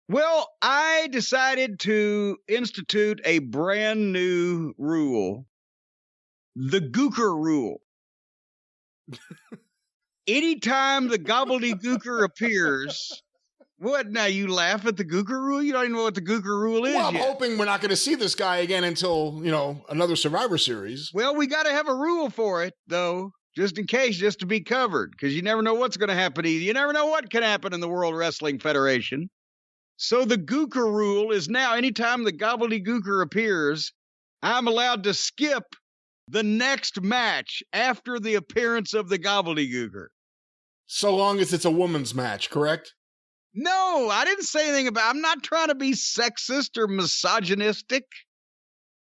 Well, I decided to institute a brand new rule, the Gooker rule. Anytime the gobbledygooker appears, what now? You laugh at the Gooker rule? You don't even know what the Gooker rule is Well, I'm yet. hoping we're not going to see this guy again until, another Survivor Series. Well, we got to have a rule for it, though, just in case, just to be covered, because you never know what's going to happen. You never know what can happen in the World Wrestling Federation. So the Gooker rule is now, anytime the gobbledygooker appears, I'm allowed to skip the next match after the appearance of the gobbledygooker. So long as it's a woman's match, correct? No, I didn't say anything about. I'm not trying to be sexist or misogynistic.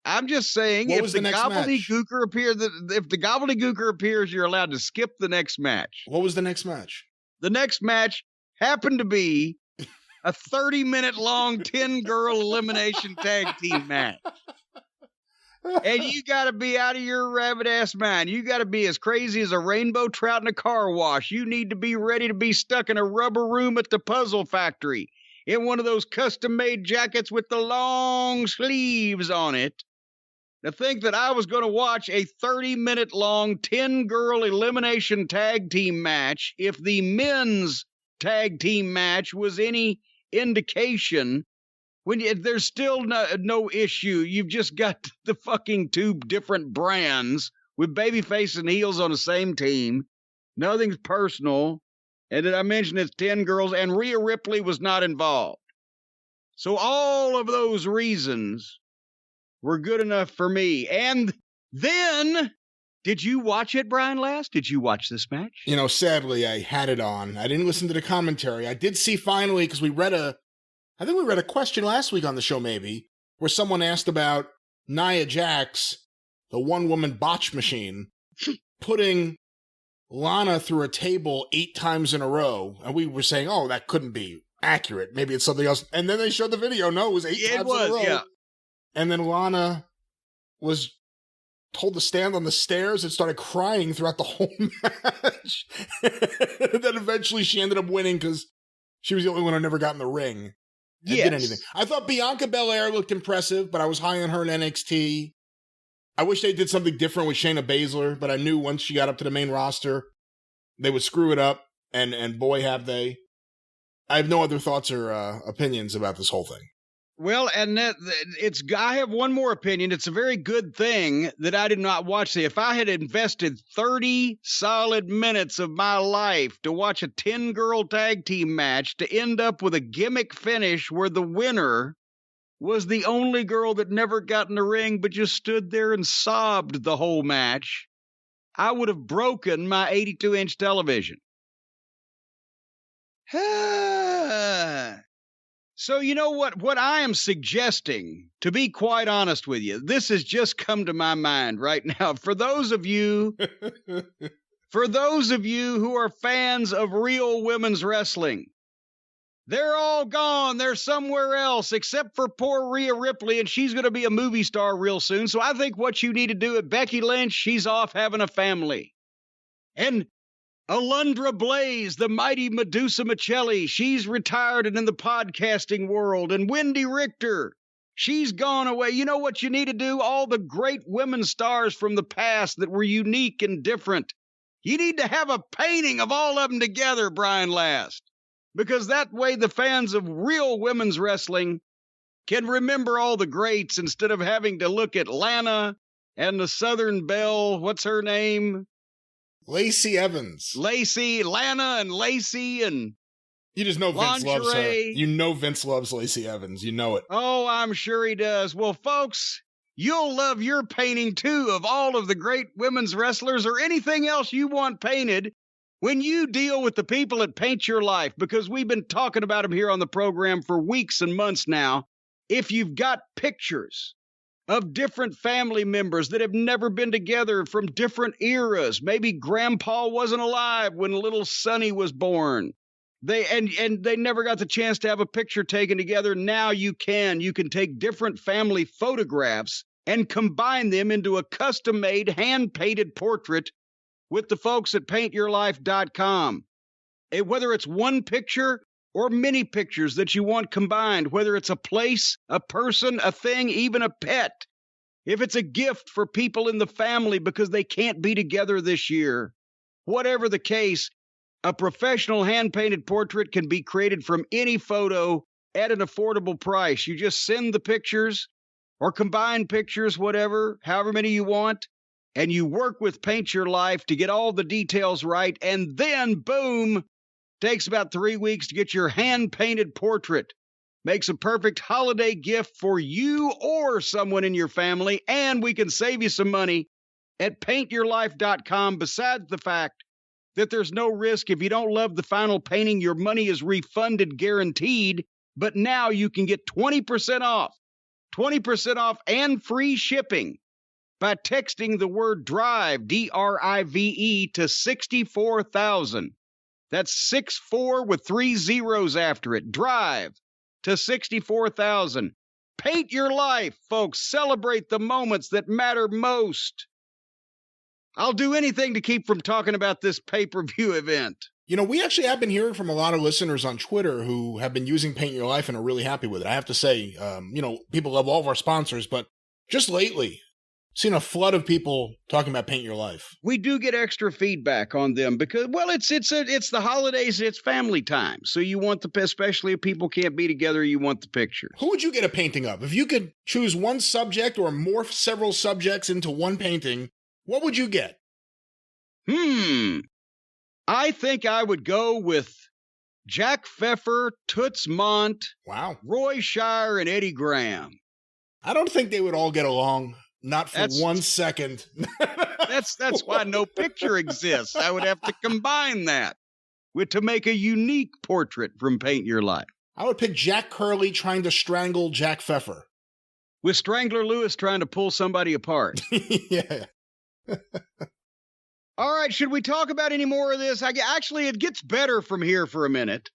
I'm just saying if the gobbledygooker appears, if the gobbledygooker appears, you're allowed to skip the next match. What was the next match? The next match happened to be a 30-minute long 10-girl elimination tag team match. And you got to be out of your rabbit-ass mind. You got to be as crazy as a rainbow trout in a car wash. You need to be ready to be stuck in a rubber room at the puzzle factory in one of those custom-made jackets with the long sleeves on it. To think that I was going to watch a 30-minute long 10-girl elimination tag team match, if the men's tag team match was any indication, there's still no issue. You've just got the fucking two different brands with babyface and heels on the same team. Nothing's personal. And did I mention it's 10 girls? And Rhea Ripley was not involved. So all of those reasons were good enough for me. And then, did you watch it, Brian Last? Did you watch this match? Sadly, I had it on. I didn't listen to the commentary. I did see finally, because I think we read a question last week on the show, maybe, where someone asked about Nia Jax, the one-woman botch machine, putting Lana through a table 8 times in a row. And we were saying, oh, that couldn't be accurate. Maybe it's something else. And then they showed the video. No, it was 8 times in a row. Yeah. And then Lana was told to stand on the stairs and started crying throughout the whole match. And then eventually she ended up winning because she was the only one who never got in the ring. Did anything. I thought Bianca Belair looked impressive, but I was high on her in NXT. I wish they did something different with Shayna Baszler, but I knew once she got up to the main roster, they would screw it up, and boy, have they. I have no other thoughts or opinions about this whole thing. Well, and I have one more opinion. It's a very good thing that I did not watch it. If I had invested 30 solid minutes of my life to watch a 10-girl tag team match to end up with a gimmick finish where the winner was the only girl that never got in the ring but just stood there and sobbed the whole match, I would have broken my 82-inch television. So you know what I am suggesting, to be quite honest with you, this has just come to my mind right now. For those of you who are fans of real women's wrestling, they're all gone. They're somewhere else, except for poor Rhea Ripley, and she's going to be a movie star real soon. So I think what you need to do at Becky Lynch, she's off having a family. And Alundra Blaze, the mighty Medusa Michelli, she's retired and in the podcasting world. And Wendy Richter, she's gone away. You know what you need to do? All the great women stars from the past that were unique and different. You need to have a painting of all of them together, Brian Last. Because that way the fans of real women's wrestling can remember all the greats instead of having to look at Lana and the Southern Belle. What's her name? Lacey Evans. Lana and Lacey and you just know Vince loves her. You know Vince loves Lacey Evans. You know it. Oh, I'm sure he does. Well, folks, you'll love your painting, too, of all of the great women's wrestlers or anything else you want painted when you deal with the people that paint your life, because we've been talking about them here on the program for weeks and months now. If you've got pictures of different family members that have never been together from different eras. Maybe grandpa wasn't alive when little Sonny was born. They never got the chance to have a picture taken together. Now you can. You can take different family photographs and combine them into a custom-made, hand-painted portrait with the folks at paintyourlife.com. Whether it's one picture or many pictures that you want combined, whether it's a place, a person, a thing, even a pet. If it's a gift for people in the family because they can't be together this year, whatever the case, a professional hand-painted portrait can be created from any photo at an affordable price. You just send the pictures or combine pictures, whatever, however many you want, and you work with Paint Your Life to get all the details right, and then, boom, takes about 3 weeks to get your hand-painted portrait. Makes a perfect holiday gift for you or someone in your family, and we can save you some money at paintyourlife.com. Besides the fact that there's no risk if you don't love the final painting, your money is refunded guaranteed, but now you can get 20% off and free shipping by texting the word DRIVE, D-R-I-V-E, to 64,000. That's 64 with 3 zeros after it. DRIVE to 64,000. Paint your life, folks. Celebrate the moments that matter most. I'll do anything to keep from talking about this pay-per-view event. You know, we actually have been hearing from a lot of listeners on Twitter who have been using Paint Your Life and are really happy with it. I have to say, people love all of our sponsors, but just lately, seen a flood of people talking about Paint Your Life. We do get extra feedback on them because, well, it's the holidays, it's family time. So you want especially if people can't be together, you want the pictures. Who would you get a painting of? If you could choose one subject or morph several subjects into one painting, what would you get? I think I would go with Jack Pfeffer, Toots Mondt, wow, Roy Shire, and Eddie Graham. I don't think they would all get along. Not for 1 second. That's why no picture exists. I would have to combine that to make a unique portrait from Paint Your Life. I would pick Jack Curley trying to strangle Jack Pfeffer. With Strangler Lewis trying to pull somebody apart. Yeah. All right, should we talk about any more of this? Actually, it gets better from here for a minute.